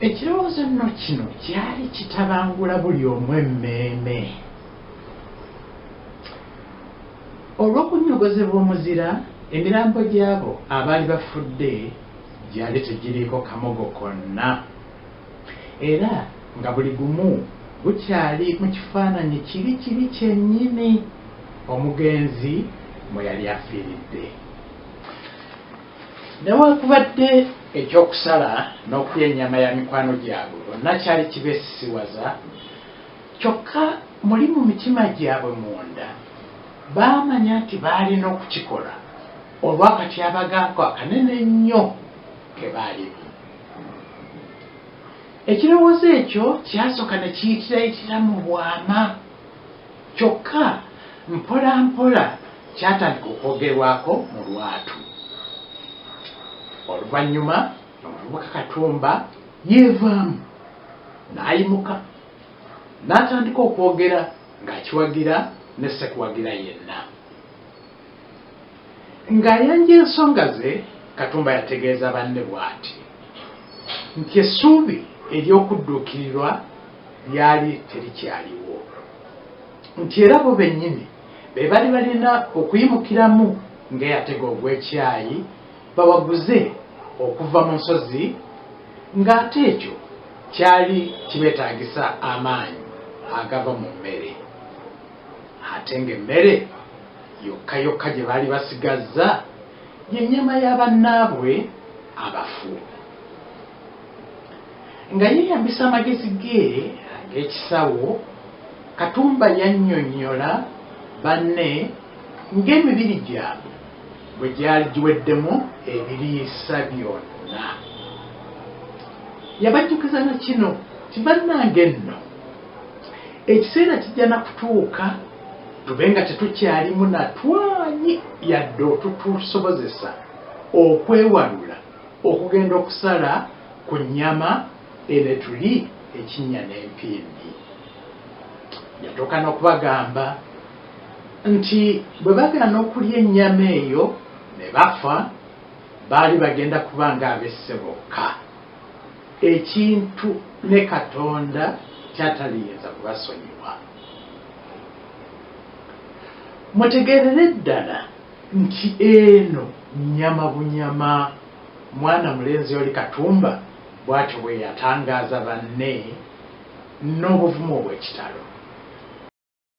ekirowoozo nno kino kyali kitabangula buli omu emmeeme olw'okunyogozebwa omuzira emirambo gy'abo abaali bafudde gyali tegiriiko kamogo konna era nga buli gumu gukyali mu kifaananyi kiri kyennyini omugenzi mwe yali afiiridde. Newaakubadde ekyokusala n'okulya ennyama ya mikwano gyabwe bonna kyali kibeesisiwaza, kyokka muli mu mitima gyabwe munda baamanya nti baalina okukikola olw'akatyabagaako akanene ennyo ke baalimu. Ekirowoozo ekyo kyasooka ne kiyitira mu bwama, kyokka mpola mpola kyatandika okwogerwako mu lwatu. Oluvannyuma omuvubuka Katumba yeevaamu n'ayimuka n'atandika okwogera ng'akiwagira ne Ssekuwagira yenna. Ng'ayanja ensonga ze, Katumba yategeeza banne bw'ati nti essuubi ery'okudduukirirwa lyali terikyaliwo, nti era bo bennyini be bali balina okuyimukiramu ng'eyatega ogw'ekyayi bawaguze okuva mu nsozi, ng'ate ekyo kyali kibeetaagisa amaanyi agava mu mmere. Ate ng'emmere yokka yokka gye baali basigazza y'ennyama y'abannaabwe abafu. Nga yeeyambisa amagezi ge ag'ekisawo, Katumba yannyonnyola banne ng'emibiri gyabwe bwe gyali giweddemu ebiriisa byonna. Yabajjukiza na kino ti bannange nno ekiseera kijja na kutuuka tube nga tetukyalimu na twanyi yadde otutusobozesa okwewalula okugenda okusala ku nnyama ene tuli ekinnya n'empindi. Yatuuka n'okubagamba nti bwe bagaana okulya ennyama eyo ne bafa baali bagenda kuba ng'abesse bokka, ekintu ne Katonda kyataliyinza kubasonyiwa. Mutegeerere ddala nti eno nnyama bunyama. Mwana mulenzi oli Katumba bw'atyo bwe yatangaaza banne n'obuvumu obw'ekitalo.